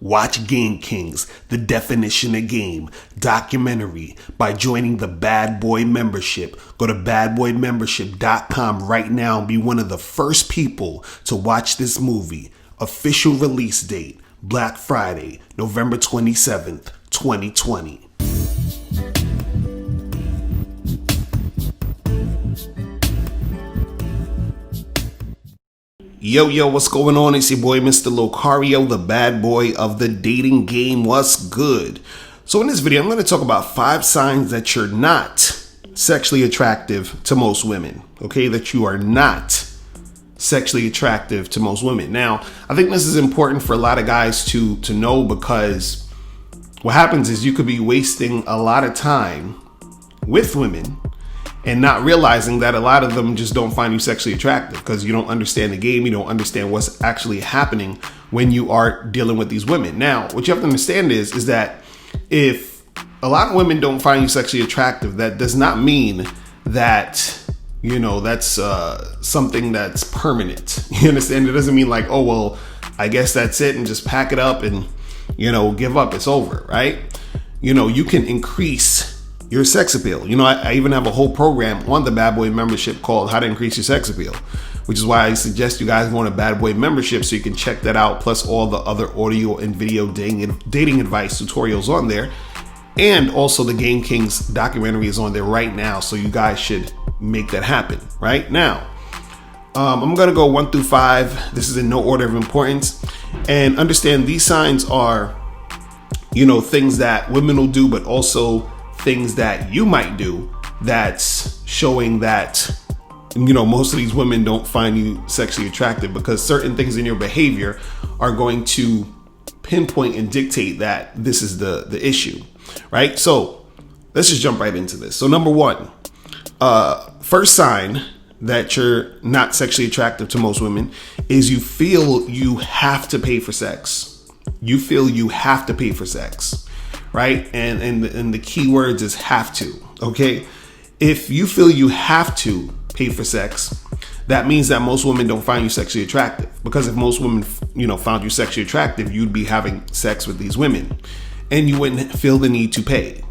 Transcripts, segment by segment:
Watch Game Kings, The Definition of Game, documentary by joining the Bad Boy membership. Go to badboymembership.com right now and be one of the first people to watch this movie. Official release date, Black Friday, November 27th, 2020. Yo, what's going on? It's your boy, Mr. Locario, the bad boy of the dating game. What's good? So in this video, I'm going to talk about 5 signs that you're not sexually attractive to most women. Okay, that you are not sexually attractive to most women. Now, I think this is important for a lot of guys to know, because what happens is you could be wasting a lot of time with women and not realizing that a lot of them just don't find you sexually attractive because you don't understand the game. You don't understand what's actually happening when you are dealing with these women. Now, what you have to understand is that if a lot of women don't find you sexually attractive, that does not mean that, you know, that's something that's permanent. You understand? It doesn't mean like, oh, well, I guess that's it and just pack it up and, you know, give up. It's over, right? You know, you can increase your sex appeal. You know, I even have a whole program on the Bad Boy membership called How to Increase Your Sex Appeal, which is why I suggest you guys go on a Bad Boy membership so you can check that out, plus all the other audio and video dating advice tutorials on there. And also the Game Kings documentary is on there right now, so you guys should make that happen right now. I'm going to go 1 through 5. This is in no order of importance. And understand these signs are, you know, things that women will do, but also things that you might do that's showing that, you know, most of these women don't find you sexually attractive, because certain things in your behavior are going to pinpoint and dictate that this is the issue, right? So let's just jump right into this. So number 1, first sign that you're not sexually attractive to most women is you feel you have to pay for sex. You feel you have to pay for sex. Right? And the key words is have to. Okay. If you feel you have to pay for sex, that means that most women don't find you sexually attractive. Because if most women, you know, found you sexually attractive, you'd be having sex with these women and you wouldn't feel the need to pay.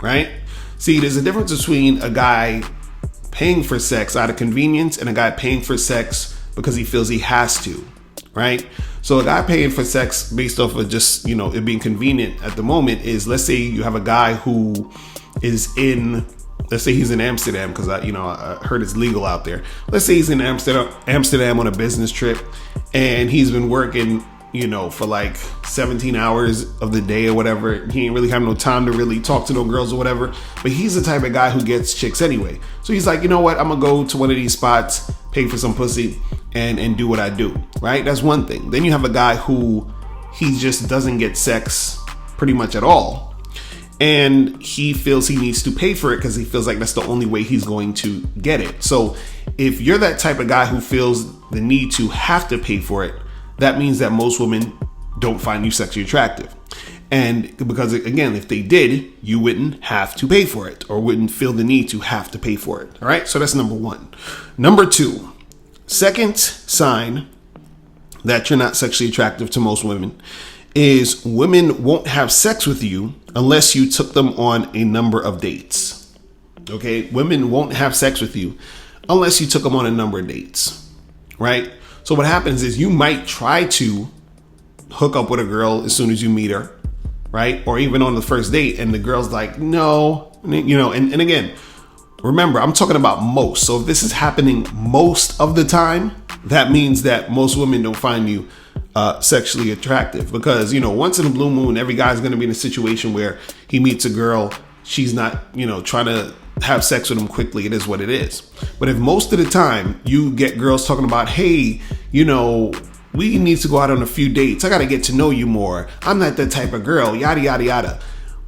Right? See, there's a difference between a guy paying for sex out of convenience and a guy paying for sex because he feels he has to. Right? So a guy paying for sex based off of just, you know, it being convenient at the moment is, let's say you have a guy who is in, let's say he's in Amsterdam, because I heard it's legal out there. Let's say he's in Amsterdam on a business trip and he's been working, you know, for like 17 hours of the day or whatever. He ain't really have no time to really talk to no girls or whatever, but he's the type of guy who gets chicks anyway. So he's like, you know what? I'm gonna go to one of these spots, pay for some pussy and do what I do, right? That's one thing. Then you have a guy who he just doesn't get sex pretty much at all. And he feels he needs to pay for it because he feels like that's the only way he's going to get it. So if you're that type of guy who feels the need to have to pay for it, that means that most women don't find you sexually attractive. And because, again, if they did, you wouldn't have to pay for it or wouldn't feel the need to have to pay for it. All right. So that's number 1. Number 2, second sign that you're not sexually attractive to most women is women won't have sex with you unless you took them on a number of dates. Okay. Women won't have sex with you unless you took them on a number of dates. Right. So what happens is you might try to hook up with a girl as soon as you meet her, right? Or even on the first date, and the girl's like, no, you know, and again, remember, I'm talking about most. So if this is happening most of the time, that means that most women don't find you sexually attractive, because, you know, once in a blue moon, every guy's going to be in a situation where he meets a girl. She's not, you know, trying to have sex with him quickly. It is what it is. But if most of the time you get girls talking about, hey, you know, we need to go out on a few dates. I got to get to know you more. I'm not that type of girl, yada, yada, yada.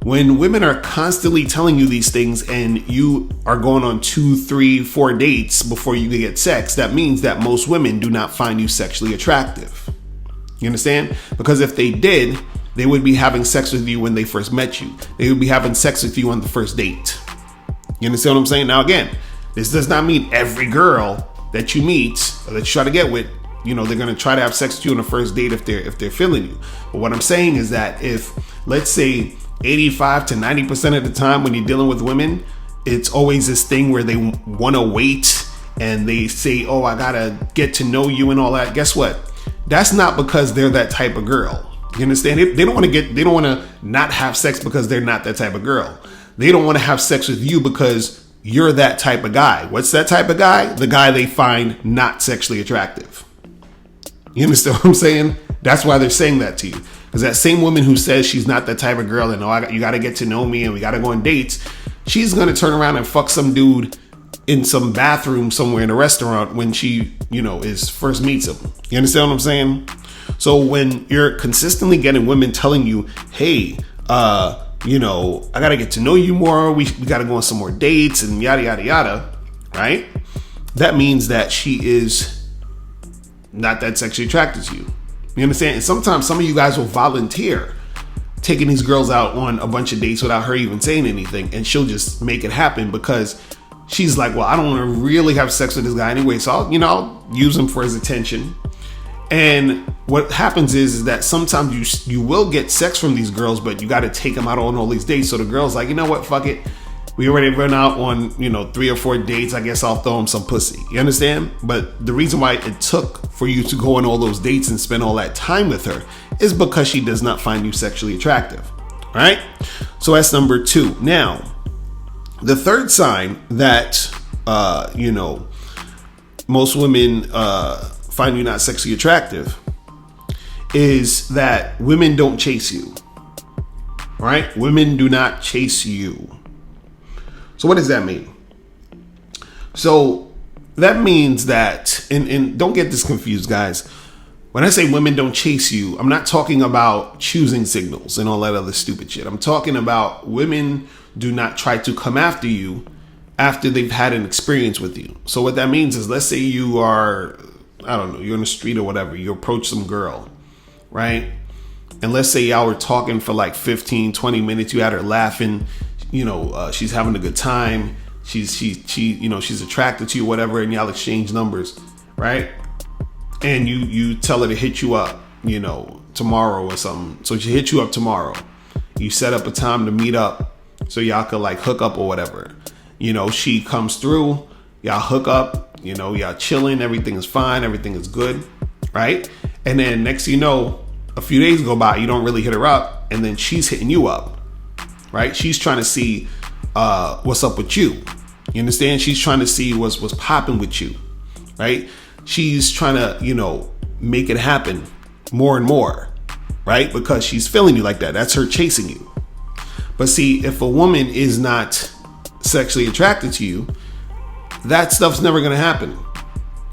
When women are constantly telling you these things and you are going on 2, 3, 4 dates before you get sex, that means that most women do not find you sexually attractive. You understand? Because if they did, they would be having sex with you when they first met you. They would be having sex with you on the first date. You understand what I'm saying? Now, again, this does not mean every girl that you meet or that you try to get with they're going to try to have sex with you on the first date if they're feeling you. But what I'm saying is that if, let's say, 85 to 90% of the time when you're dealing with women, it's always this thing where they want to wait and they say, oh, I gotta get to know you and all that. Guess what? That's not because they're that type of girl. You understand? They don't want to not have sex because they're not that type of girl. They don't want to have sex with you because you're that type of guy. What's that type of guy? The guy they find not sexually attractive. You understand what I'm saying? That's why they're saying that to you. Because that same woman who says she's not that type of girl and you got to get to know me and we got to go on dates, she's going to turn around and fuck some dude in some bathroom somewhere in a restaurant when she, is first meets him. You understand what I'm saying? So when you're consistently getting women telling you, hey, I got to get to know you more. We got to go on some more dates and yada, yada, yada. Right? That means that she is not that sexually attracted to you. You understand? And sometimes some of you guys will volunteer taking these girls out on a bunch of dates without her even saying anything. And she'll just make it happen because she's like, well, I don't want to really have sex with this guy anyway. So I'll use him for his attention. And what happens is that sometimes you will get sex from these girls, but you got to take them out on all these dates. So the girl's like, you know what? Fuck it. We already run out on, 3 or 4 dates. I guess I'll throw him some pussy. You understand? But the reason why it took for you to go on all those dates and spend all that time with her is because she does not find you sexually attractive. All right? So that's number 2. Now, the third sign that, most women find you not sexually attractive is that women don't chase you. All right? Women do not chase you. So what does that mean? So that means that, and don't get this confused, guys. When I say women don't chase you, I'm not talking about choosing signals and all that other stupid shit. I'm talking about women do not try to come after you after they've had an experience with you. So what that means is, let's say you are, I don't know, you're in the street or whatever, you approach some girl, right? And let's say y'all were talking for like 15, 20 minutes, you had her laughing, she's having a good time, she's attracted to you, whatever, and y'all exchange numbers, right? And you tell her to hit you up, tomorrow or something. So she hits you up tomorrow. You set up a time to meet up so y'all could like hook up or whatever. She comes through, y'all hook up, y'all chilling, everything is fine, everything is good, right? And then next thing you know, a few days go by, you don't really hit her up, and then she's hitting you up. Right? She's trying to see what's up with you. You understand? She's trying to see what's popping with you. Right? She's trying to, make it happen more and more. Right? Because she's feeling you like that. That's her chasing you. But see, if a woman is not sexually attracted to you, that stuff's never going to happen.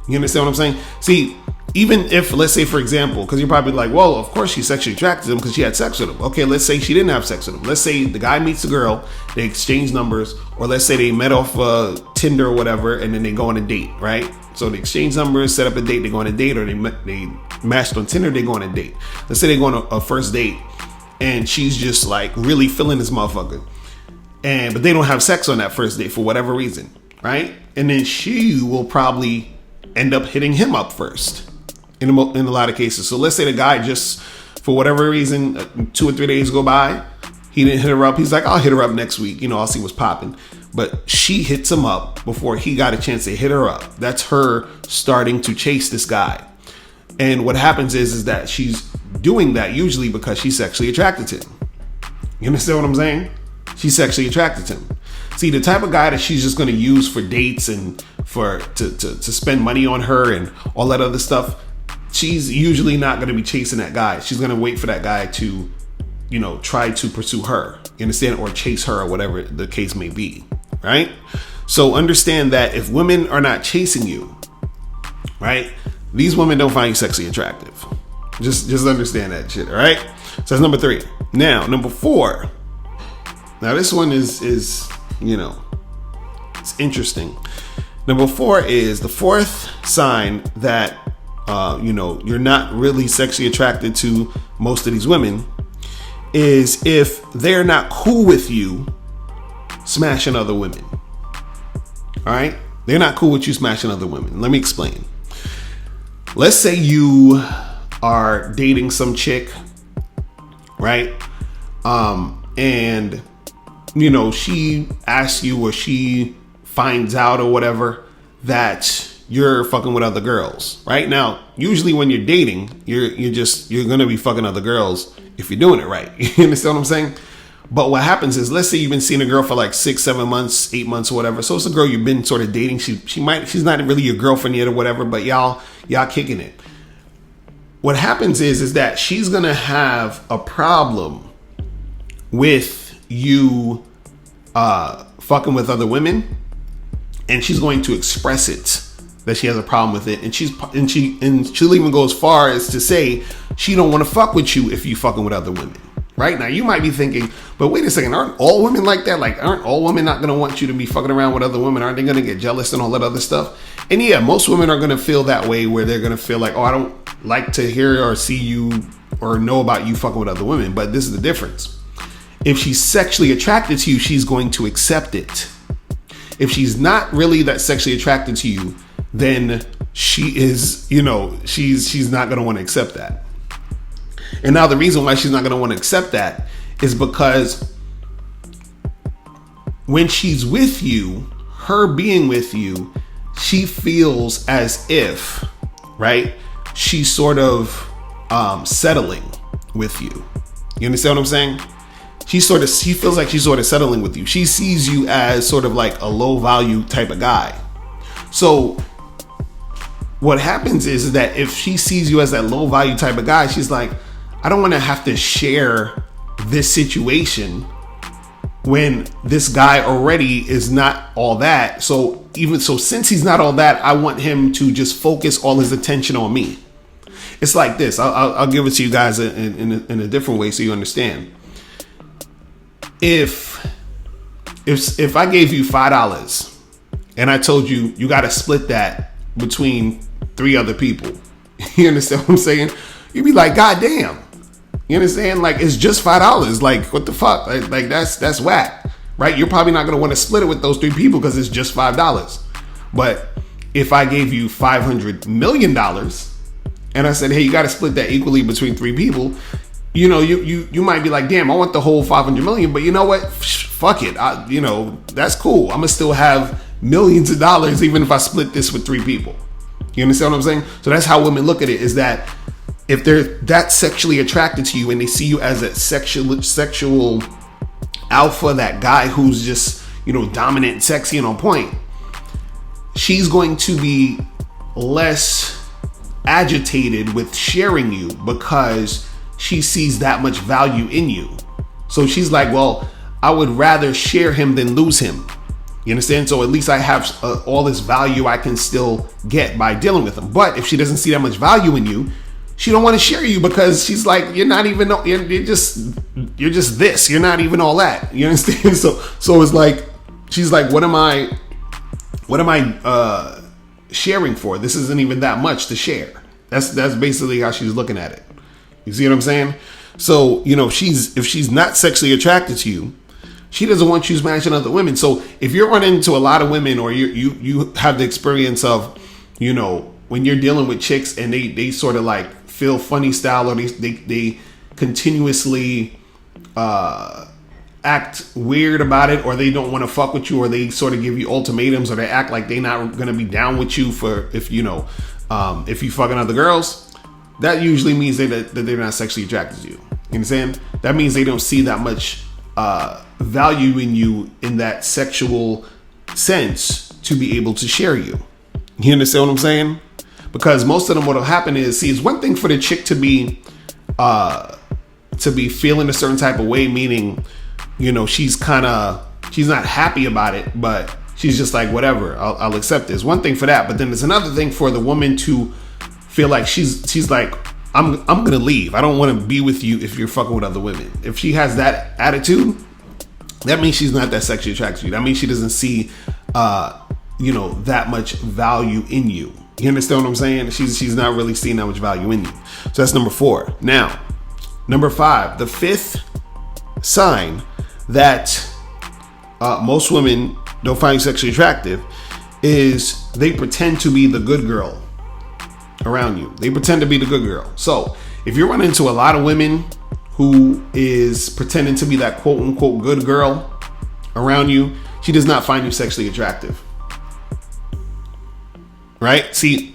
You understand what I'm saying? See, even if, let's say, for example, because you're probably like, well, of course she's sexually attracted to him because she had sex with him. Okay, let's say she didn't have sex with him. Let's say the guy meets the girl, they exchange numbers, or let's say they met off Tinder or whatever, and then they go on a date, right? So they exchange numbers, set up a date, they go on a date, or they matched on Tinder, they go on a date. Let's say they go on a first date, and she's just like really feeling this motherfucker. But they don't have sex on that first date for whatever reason, right? And then she will probably end up hitting him up first. In a lot of cases. So let's say the guy just, for whatever reason, 2 or 3 days go by, he didn't hit her up. He's like, I'll hit her up next week. I'll see what's popping. But she hits him up before he got a chance to hit her up. That's her starting to chase this guy. And what happens is that she's doing that usually because she's sexually attracted to him. You understand what I'm saying? She's sexually attracted to him. See, the type of guy that she's just going to use for dates and to spend money on her and all that other stuff, she's usually not going to be chasing that guy. She's going to wait for that guy to, try to pursue her, you understand, or chase her or whatever the case may be, right? So understand that if women are not chasing you, right, these women don't find you sexually attractive. Just understand that shit, all right? So that's number 3. Now, number 4. Now this one is it's interesting. Number 4 is the fourth sign that you're not really sexually attracted to most of these women is if they're not cool with you smashing other women. All right? They're not cool with you smashing other women. Let me explain. let's say you are dating some chick, right? And she asks you, or she finds out or whatever, that you're fucking with other girls. Right now, usually when you're dating, you're gonna be fucking other girls if you're doing it right. You understand what I'm saying? But what happens is, let's say you've been seeing a girl for like 6, 7 months, 8 months or whatever. So it's a girl you've been sort of dating. She's not really your girlfriend yet or whatever, but y'all kicking it. What happens is that she's gonna have a problem with you fucking with other women, and she's going to express it, that she has a problem with it, and she'll even go as far as to say she don't want to fuck with you if you fucking with other women. Right now, you might be thinking, but wait a second, aren't all women like that? Like, aren't all women not going to want you to be fucking around with other women? Aren't they going to get jealous and all that other stuff? And yeah, most women are going to feel that way, where they're going to feel like, oh, I don't like to hear or see you or know about you fucking with other women. But this is the difference. If she's sexually attracted to you, she's going to accept it. If she's not really that sexually attracted to you, then she is, she's not going to want to accept that. And now the reason why she's not going to want to accept that is because when she's with you, her being with you, she feels as if, right, she's sort of settling with you. You understand what I'm saying? She feels like she's sort of settling with you. She sees you as sort of like a low value type of guy. So what happens is that if she sees you as that low value type of guy, she's like, I don't want to have to share this situation when this guy already is not all that. So since he's not all that, I want him to just focus all his attention on me. It's like this. I'll give it to you guys in a different way so you understand. If I gave you $5 and I told you you got to split that between 3 other people, you understand what I'm saying? You'd be like, God damn. You understand? Like, it's just $5. Like, what the fuck? Like that's whack, right? You're probably not going to want to split it with those 3 people because it's just $5. But if I gave you $500 million and I said, hey, you got to split that equally between 3 people, you might be like, damn, I want the whole 500 million, but you know what? Fuck it. That's cool. I'm gonna still have millions of dollars even if I split this with 3 people. You understand what I'm saying? So that's how women look at it, is that if they're that sexually attracted to you and they see you as a sexual alpha, that guy who's just, dominant and sexy and on point, she's going to be less agitated with sharing you because she sees that much value in you. So she's like, well, I would rather share him than lose him. You understand? So at least I have all this value I can still get by dealing with him. But if she doesn't see that much value in you, she don't want to share you because she's like, you're not even, you're just this. You're not even all that. You understand? So it's like, she's like, what am I sharing for? This isn't even that much to share. That's basically how she's looking at it. You see what I'm saying? So, if she's not sexually attracted to you, she doesn't want you smashing other women. So if you're running into a lot of women, or you have the experience of, when you're dealing with chicks and they sort of like feel funny style, or they continuously act weird about it, or they don't want to fuck with you, or they sort of give you ultimatums, or they act like they're not going to be down with you for if you fucking other girls, that usually means that they're not sexually attracted to you. You understand? That means they don't see that much value in you in that sexual sense to be able to share you. You understand what I'm saying? Because most of them, what'll happen is, it's one thing for the chick to be feeling a certain type of way, meaning, she's not happy about it, but she's just like, whatever, I'll accept this. One thing for that, but then there's another thing for the woman to feel like she's like, I'm gonna leave. I don't want to be with you if you're fucking with other women. If she has that attitude, that means she's not that sexually attracted to you. That means she doesn't see, that much value in you. You understand what I'm saying? She's not really seeing that much value in you. So that's number 4. Now, number 5, the 5th sign that most women don't find you sexually attractive is they pretend to be the good girl. around you. They pretend to be the good girl. So if you're running into a lot of women who is pretending to be that quote unquote good girl around you, she does not find you sexually attractive. Right? See,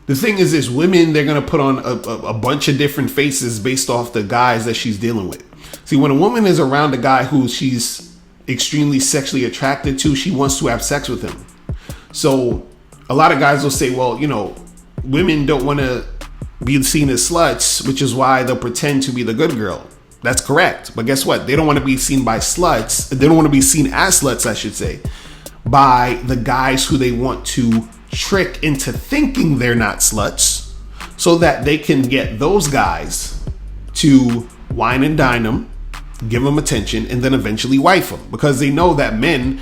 the thing is this, women, they're going to put on a bunch of different faces based off the guys that she's dealing with. See, when a woman is around a guy who she's extremely sexually attracted to, she wants to have sex with him. So a lot of guys will say, well, you know, women don't want to be seen as sluts, which is why they'll pretend to be the good girl. That's correct. But guess what? They don't want to be seen by sluts. They don't want to be seen as sluts, I should say, by the guys who they want to trick into thinking they're not sluts, so that they can get those guys to wine and dine them, give them attention, and then eventually wife them. Because they know that men,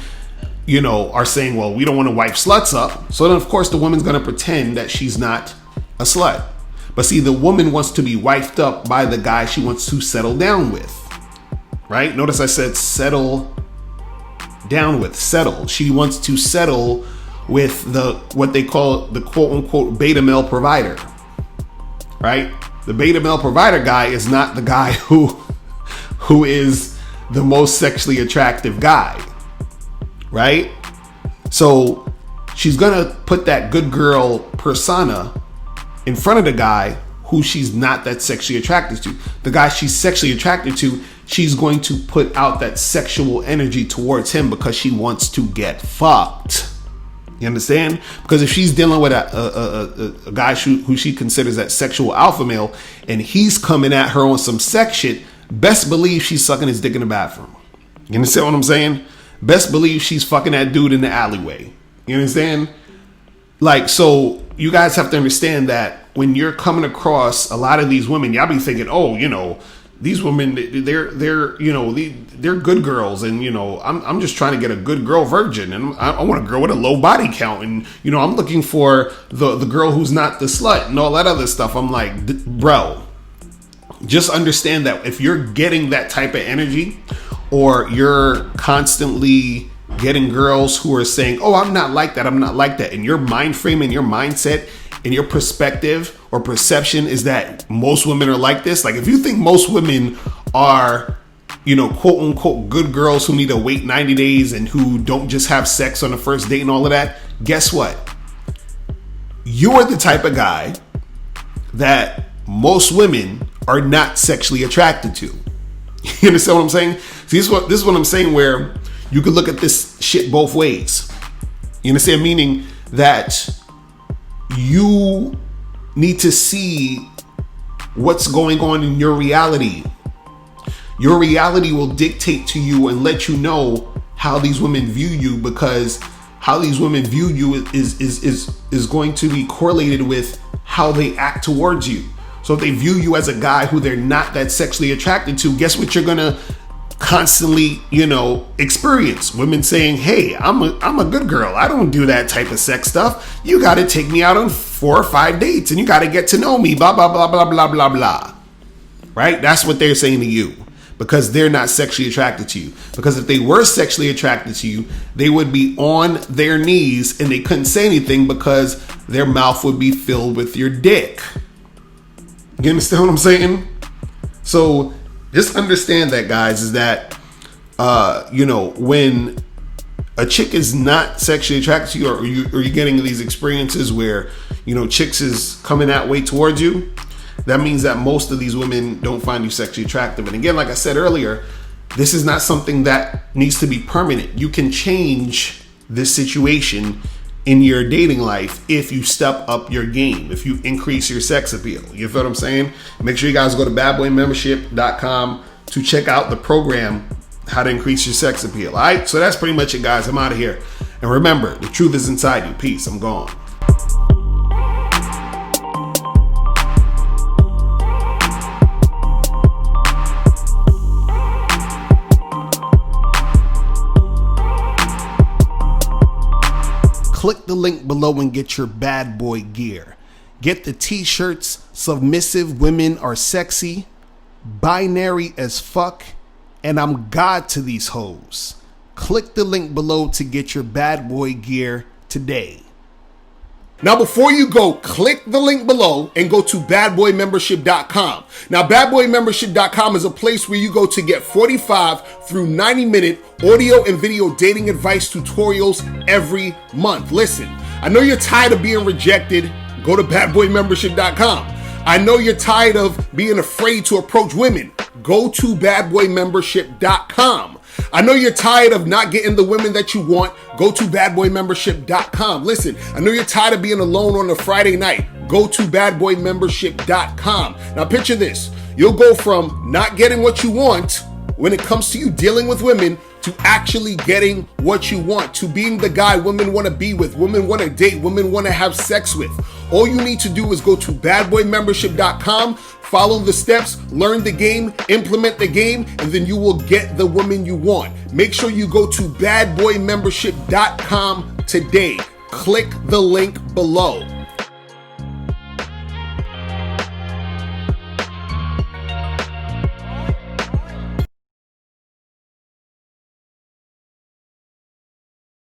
you know, are saying, well, we don't want to wife sluts up. So then, of course, the woman's going to pretend that she's not a slut. But see, the woman wants to be wifed up by the guy she wants to settle down with, right? Notice I said settle down with, settle. She wants to settle with the, what they call the quote unquote beta male provider, right? The beta male provider guy is not the guy who is the most sexually attractive guy, right? So she's gonna put that good girl persona in front of the guy who she's not that sexually attracted to. The guy she's sexually attracted to, she's going to put out that sexual energy towards him because she wants to get fucked. You understand? Because if she's dealing with a guy who she considers that sexual alpha male, and he's coming at her on some sex shit, best believe she's sucking his dick in the bathroom. You understand what I'm saying? Best believe she's fucking that dude in the alleyway. You understand? Like, so you guys have to understand that when you're coming across a lot of these women, y'all be thinking, oh, you know, these women, they're you know, they're good girls, and you know, I'm just trying to get a good girl virgin, and I want a girl with a low body count, and you know, I'm looking for the girl who's not the slut and all that other stuff. I'm like, bro, just understand that if you're getting that type of energy, or you're constantly getting girls who are saying, oh, I'm not like that, I'm not like that, and your mind frame and your mindset and your perspective or perception is that most women are like this. Like, if you think most women are, you know, quote unquote good girls who need to wait 90 days and who don't just have sex on the first date and all of that, guess what? You're the type of guy that most women are not sexually attracted to. You understand what I'm saying? See, this is what I'm saying, where you could look at this shit both ways. You understand? Meaning that you need to see what's going on in your reality. Your reality will dictate to you and let you know how these women view you, because how these women view you is going to be correlated with how they act towards you. So if they view you as a guy who they're not that sexually attracted to, guess what you're gonna constantly, you know, experience? Women saying, hey, I'm a good girl, I don't do that type of sex stuff, you got to take me out on 4 or 5 dates, and you got to get to know me, blah blah blah blah blah blah blah. Right? That's what they're saying to you, because they're not sexually attracted to you. Because if they were sexually attracted to you, they would be on their knees and they couldn't say anything because their mouth would be filled with your dick. You understand what I'm saying? So just understand that, guys, is that, you know, when a chick is not sexually attracted to you, or you're getting these experiences where, you know, chicks is coming that way towards you, that means that most of these women don't find you sexually attractive. And again, like I said earlier, this is not something that needs to be permanent. You can change this situation in your dating life if you step up your game, if you increase your sex appeal. You feel what I'm saying? Make sure you guys go to badboymembership.com to check out the program, how to increase your sex appeal. All right, so that's pretty much it, guys. I'm out of here. And remember, the truth is inside you. Peace. I'm gone. Click the link below and get your bad boy gear. Get the t-shirts, Submissive Women Are Sexy, Binary as Fuck, and I'm God to These Hoes. Click the link below to get your bad boy gear today. Now, before you go, click the link below and go to badboymembership.com. Now, badboymembership.com is a place where you go to get 45 through 90-minute audio and video dating advice tutorials every month. Listen, I know you're tired of being rejected. Go to badboymembership.com. I know you're tired of being afraid to approach women. Go to badboymembership.com. I know you're tired of not getting the women that you want. Go to badboymembership.com. Listen, I know you're tired of being alone on a Friday night. Go to badboymembership.com. Now picture this. You'll go from not getting what you want when it comes to you dealing with women to actually getting what you want, to being the guy women want to be with, women want to date, women want to have sex with. All you need to do is go to badboymembership.com, follow the steps, learn the game, implement the game, and then you will get the woman you want. Make sure you go to badboymembership.com today. Click the link below.